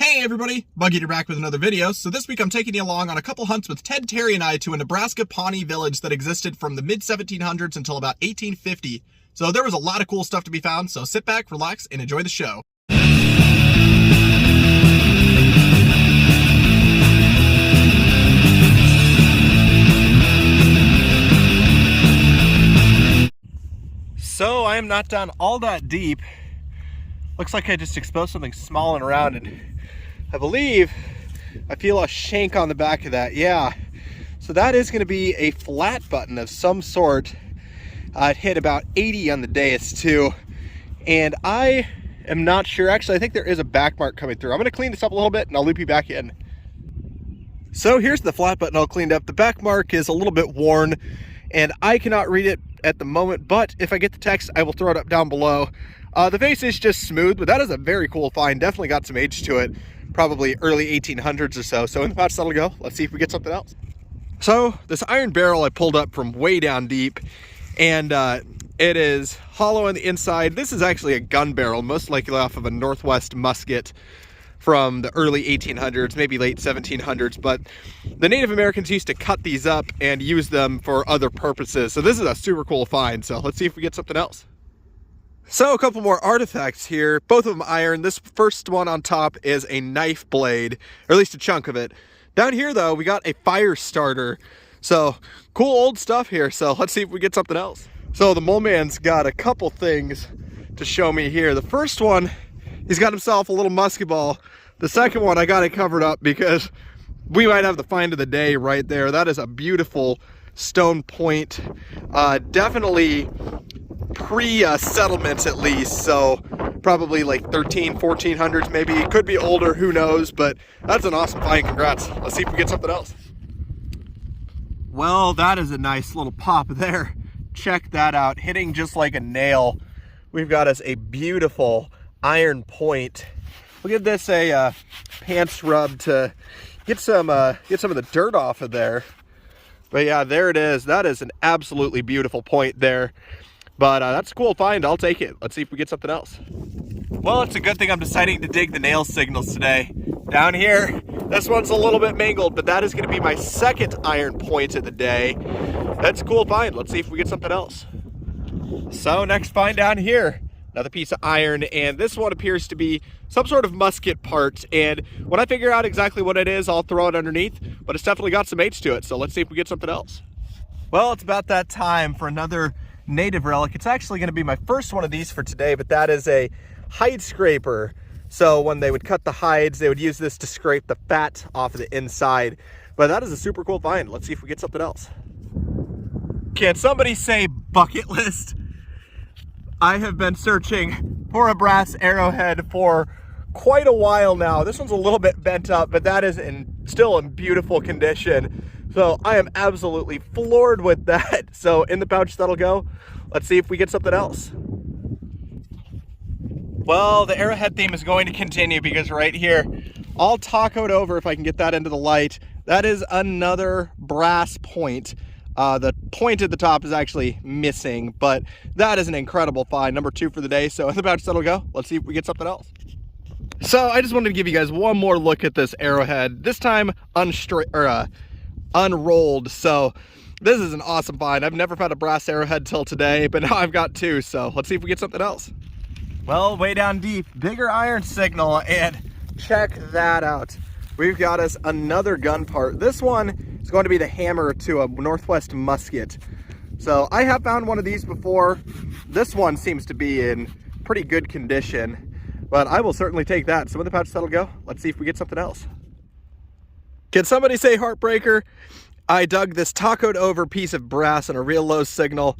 Hey everybody, Buggy back with another video. So this week I'm taking you along on a couple hunts with Ted, Terry, and I to a Nebraska Pawnee village that existed from the mid-1700s until about 1850. So there was a lot of cool stuff to be found, so sit back, relax, and enjoy the show. So I am not down all that deep. Looks like I just exposed something small and round, and I believe I feel a shank on the back of that. Yeah, so that is going to be a flat button of some sort. It hit about 80 on the dais too, and I am not sure. Actually, I think there is a back mark coming through. I'm going to clean this up a little bit and I'll loop you back in. So here's the flat button all cleaned up. The back mark is a little bit worn and I cannot read it at the moment, but if I get the text, I will throw it up down below. The face is just smooth, but that is a very cool find. Definitely got some age to it. Probably early 1800s or so. So in the pouch that'll go. Let's see if we get something else. So this iron barrel I pulled up from way down deep, and it is hollow on the inside. This is actually a gun barrel, most likely off of a Northwest musket from the early 1800s, maybe late 1700s, but the Native Americans used to cut these up and use them for other purposes. So this is a super cool find. So let's see if we get something else. So a couple more artifacts here, both of them iron. This first one on top is a knife blade, or at least a chunk of it. Down here though, we got a fire starter. So cool old stuff here. So let's see if we get something else. So the mole man's got a couple things to show me here. The first one, he's got himself a little musket ball. The second one, I got it covered up because we might have the find of the day right there. That is a beautiful stone point. Definitely pre-settlement at least, so probably like 1400s maybe. It could be older, who knows, but that's an awesome find. Congrats. Let's see if we get something else. Well, that is a nice little pop there. Check that out, hitting just like a nail. We've got us a beautiful iron point. We'll give this a pants rub to get some of the dirt off of there. But yeah, there it is. That is an absolutely beautiful point there. But that's a cool find. I'll take it. Let's see if we get something else. Well, it's a good thing I'm deciding to dig the nail signals today. Down here, this one's a little bit mangled, but that is going to be my second iron point of the day. That's a cool find. Let's see if we get something else. So next find down here, another piece of iron, and this one appears to be some sort of musket part. And when I figure out exactly what it is, I'll throw it underneath, but it's definitely got some age to it. So let's see if we get something else. Well, it's about that time for another native relic. It's actually going to be my first one of these for today, but that is a hide scraper. So when they would cut the hides, they would use this to scrape the fat off of the inside. But that is a super cool find. Let's see if we get something else. Can somebody say bucket list? I have been searching for a brass arrowhead for quite a while now. This one's a little bit bent up, but that is still in beautiful condition. So I am absolutely floored with that. So in the pouch that'll go. Let's see if we get something else. Well, the arrowhead theme is going to continue because right here, all tacoed over, if I can get that into the light, that is another brass point. The point at the top is actually missing, but that is an incredible find. Number 2 for the day. So in the pouch that'll go. Let's see if we get something else. So I just wanted to give you guys one more look at this arrowhead. This time unrolled. So this is an awesome find. I've never found a brass arrowhead till today, but now I've got 2. So let's see if we get something else. Well, way down deep, bigger iron signal, and check that out. We've got us another gun part. This one is going to be the hammer to a Northwest musket. So I have found one of these before. This one seems to be in pretty good condition, but I will certainly take that. So in the pouch that'll go. Let's see if we get something else. Can somebody say heartbreaker? I dug this tacoed over piece of brass on a real low signal,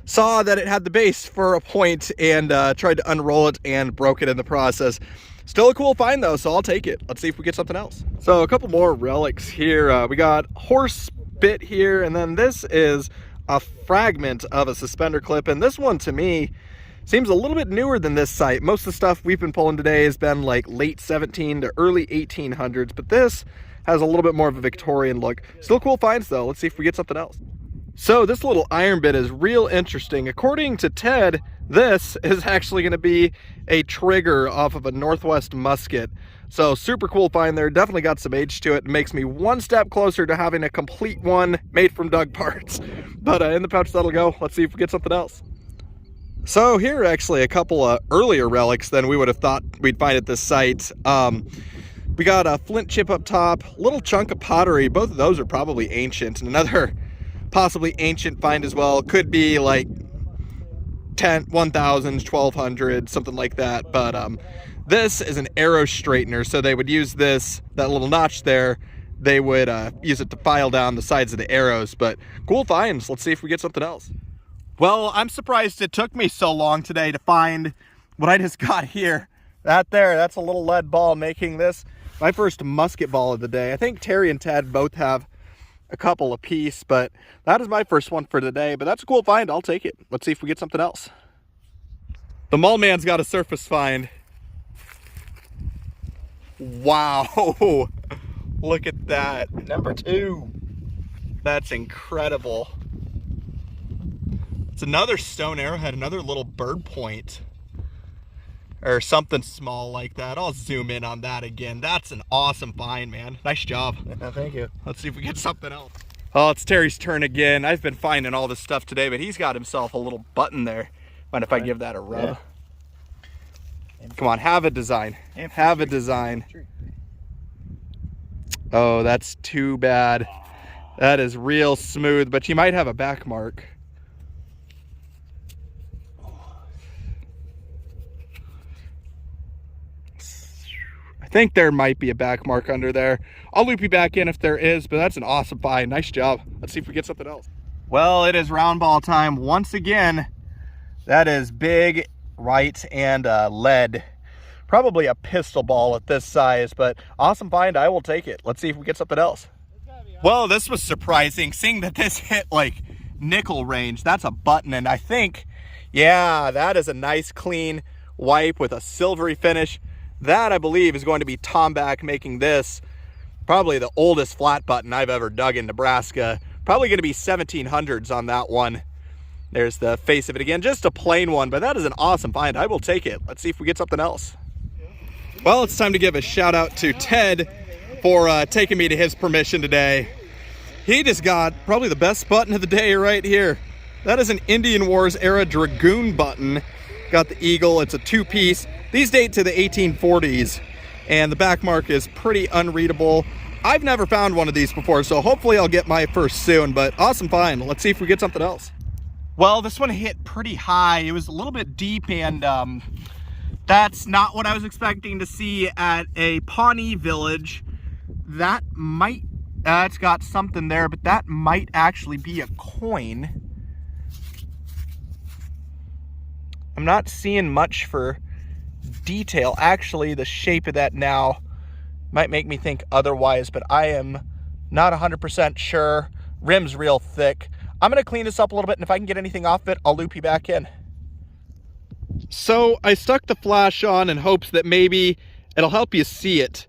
saw that it had the base for a point, and tried to unroll it and broke it in the process. Still a cool find though, so I'll take it. Let's see if we get something else. So a couple more relics here. We got horse bit here, and then this is a fragment of a suspender clip, and this one to me seems a little bit newer than this site. Most of the stuff we've been pulling today has been like late 17 to early 1800s, but this has a little bit more of a Victorian look. Still cool finds though. Let's see if we get something else. So this little iron bit is real interesting. According to Ted, this is actually going to be a trigger off of a Northwest musket. So super cool find there. Definitely got some age to it. It makes me one step closer to having a complete one made from Doug parts. But in the pouch that'll go. Let's see if we get something else. So here are actually a couple of earlier relics than we would have thought we'd find at this site. We got a flint chip up top, little chunk of pottery. Both of those are probably ancient, and another possibly ancient find as well. Could be like 1000s, 1200s, something like that. But this is an arrow straightener, so they would use this, that little notch there, they would use it to file down the sides of the arrows. But cool finds. Let's see if we get something else. Well, I'm surprised it took me so long today to find what I just got here. That there, that's a little lead ball, making this my first musket ball of the day. I think Terry and Ted both have a couple apiece, but that is my first one for today. But that's a cool find. I'll take it. Let's see if we get something else. The mole man's got a surface find. Wow. Look at that. Number 2. That's incredible. It's another stone arrowhead, another little bird point. Or something small like that. I'll zoom in on that again. That's an awesome find, man. Nice job. Yeah, thank you. Let's see if we get something else. Oh, it's Terry's turn again. I've been finding all this stuff today, but he's got himself a little button there. Mind if I give that a rub? Yeah. Come on, have a design. Have a design. Oh, that's too bad. That is real smooth, but you might have a back mark. I think there might be a back mark under there. I'll loop you back in if there is, but that's an awesome find. Nice job. Let's see if we get something else. Well, it is round ball time once again. That is big, right, and lead. Probably a pistol ball at this size, but awesome find. I will take it. Let's see if we get something else. Well, this was surprising, seeing that this hit like nickel range. That's a button, and I think, yeah, that is a nice clean wipe with a silvery finish. That, I believe, is going to be Tombak, making this probably the oldest flat button I've ever dug in Nebraska. Probably going to be 1700s on that one. There's the face of it again, just a plain one, but that is an awesome find. I will take it. Let's see if we get something else. Well, it's time to give a shout out to Ted for taking me to his permission today. He just got probably the best button of the day right here. That is an Indian Wars era Dragoon button. Got the eagle. It's a 2-piece. These date to the 1840s, and the back mark is pretty unreadable. I've never found one of these before, so hopefully I'll get my first soon, but awesome find. Let's see if we get something else. Well, this one hit pretty high. It was a little bit deep, and that's not what I was expecting to see at a Pawnee village. That might, it's got something there, but that might actually be a coin. I'm not seeing much for detail. Actually, the shape of that now might make me think otherwise, but I am not 100% sure. Rim's real thick. I'm gonna clean this up a little bit, and if I can get anything off it, I'll loop you back in. So I stuck the flash on in hopes that maybe it'll help you see it.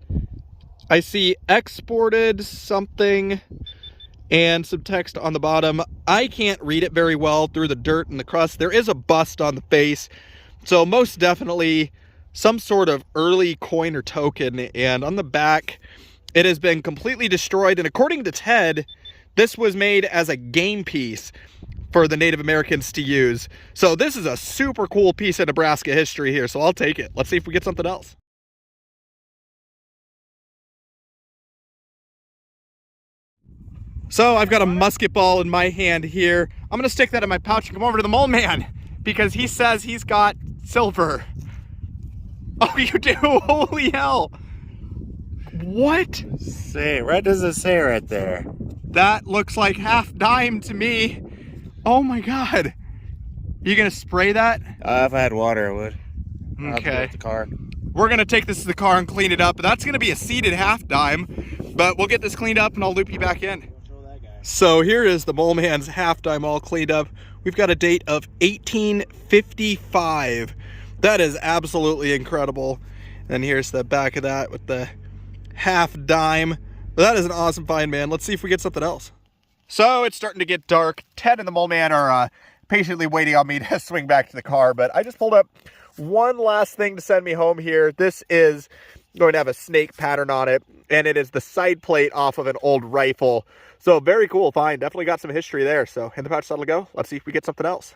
I see exported something and some text on the bottom. I can't read it very well through the dirt and the crust. There is a bust on the face, so most definitely some sort of early coin or token. And on the back, it has been completely destroyed. And according to Ted, this was made as a game piece for the Native Americans to use. So this is a super cool piece of Nebraska history here, so I'll take it. Let's see if we get something else. So I've got a musket ball in my hand here. I'm gonna stick that in my pouch and come over to the mole man because he says he's got silver. Oh, you do? Holy hell. What? Say, what does it say right there? That looks like half dime to me. Oh my God. You gonna spray that? If I had water, I would. Okay. The car. We're gonna take this to the car and clean it up. That's gonna be a seeded half dime, but we'll get this cleaned up and I'll loop you back in. So here is the mole man's half dime all cleaned up. We've got a date of 1855. That is absolutely incredible. And here's the back of that with the half dime. But that is an awesome find, man. Let's see if we get something else. So it's starting to get dark. Ted and the mole man are patiently waiting on me to swing back to the car, but I just pulled up one last thing to send me home here. This is going to have a snake pattern on it, and it is the side plate off of an old rifle. So very cool find. Definitely got some history there. So in the pouch that'll go. Let's see if we get something else.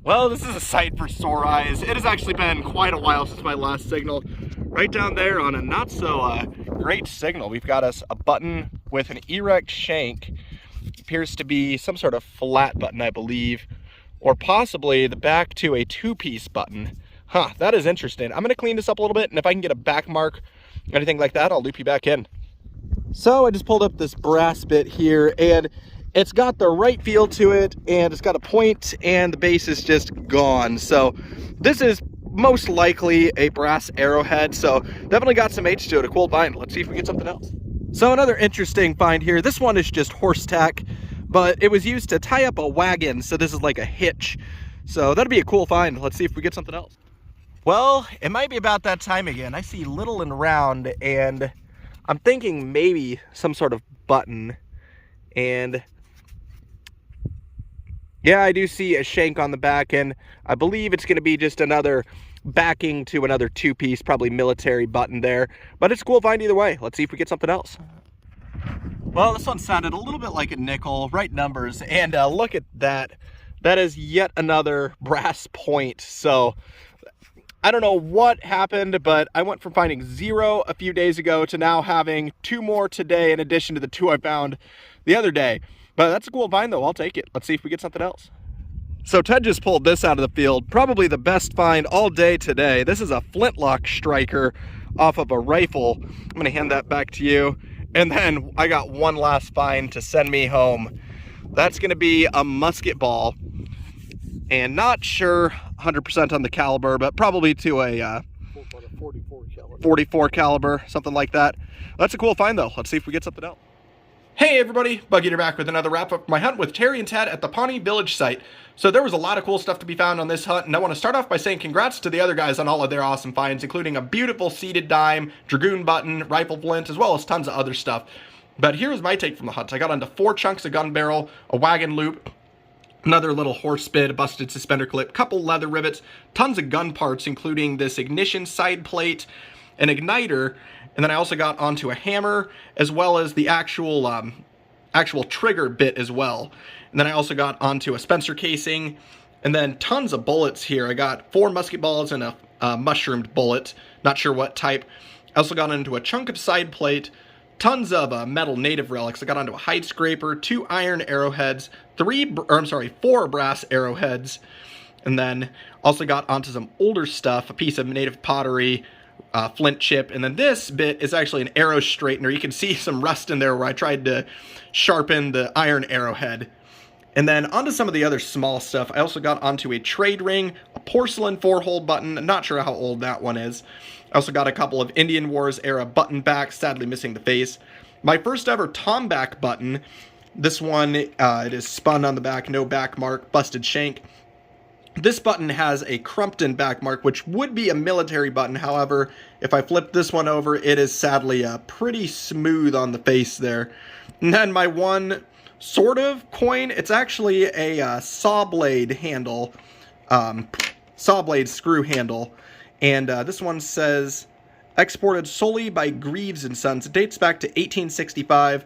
Well, this is a sight for sore eyes. It has actually been quite a while since my last signal. Right down there on a not so great signal, we've got us a button with an erect shank. Appears to be some sort of flat button, I believe, or possibly the back to a two-piece button. Huh, that is interesting. I'm gonna clean this up a little bit, and if I can get a back mark or anything like that, I'll loop you back in. So I just pulled up this brass bit here, and it's got the right feel to it, and it's got a point, and the base is just gone. So this is most likely a brass arrowhead, so definitely got some H to it. A cool find. Let's see if we get something else. So another interesting find here. This one is just horse tack, but it was used to tie up a wagon, so this is like a hitch. So that'd be a cool find. Let's see if we get something else. Well, it might be about that time again. I see little and round, and I'm thinking maybe some sort of button. And yeah, I do see a shank on the back, and I believe it's going to be just another backing to another two-piece, probably military button there. But it's a cool find either way. Let's see if we get something else. Well, this one sounded a little bit like a nickel, right numbers, and look at that. That is yet another brass point. So I don't know what happened, but I went from finding 0 a few days ago to now having 2 more today in addition to the 2 I found the other day. But that's a cool find though, I'll take it. Let's see if we get something else. So Ted just pulled this out of the field, probably the best find all day today. This is a flintlock striker off of a rifle. I'm gonna hand that back to you. And then I got one last find to send me home. That's gonna be a musket ball. And not sure 100% on the caliber, but probably to a 44 caliber, something like that. That's a cool find though. Let's see if we get something else. Hey everybody, Bug Eater back with another wrap up of my hunt with Terry and Ted at the Pawnee village site. So there was a lot of cool stuff to be found on this hunt, and I want to start off by saying congrats to the other guys on all of their awesome finds, including a beautiful seated dime, dragoon button, rifle flint, as well as tons of other stuff. But here's my take from the hunt. I got onto 4 chunks of gun barrel, a wagon loop, another little horse bit, a busted suspender clip, couple leather rivets, tons of gun parts, including this ignition side plate, an igniter, and then I also got onto a hammer, as well as the actual trigger bit as well. And then I also got onto a Spencer casing, and then tons of bullets here. I got 4 musket balls and a mushroomed bullet, not sure what type. I also got into a chunk of side plate, tons of metal native relics. I got onto a hide scraper, 2 iron arrowheads, 4 brass arrowheads, and then also got onto some older stuff, a piece of native pottery, flint chip, and then this bit is actually an arrow straightener. You can see some rust in there where I tried to sharpen the iron arrowhead. And then onto some of the other small stuff. I also got onto a trade ring, a porcelain 4-hole button, not sure how old that one is. I also got a couple of Indian Wars era button backs, sadly missing the face. My first ever Tombak button. This one, it is spun on the back, no back mark, busted shank. This button has a Crumpton back mark, which would be a military button. However, if I flip this one over, it is sadly pretty smooth on the face there. And then my one sort of coin, it's actually a saw blade handle, saw blade screw handle. And this one says, exported solely by Greaves and Sons. It dates back to 1865.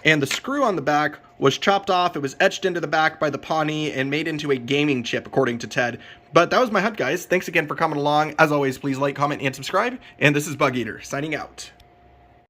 And the screw on the back was chopped off. It was etched into the back by the Pawnee and made into a gaming chip, according to Ted. But that was my hunt, guys. Thanks again for coming along. As always, please like, comment, and subscribe. And this is Bug Eater, signing out.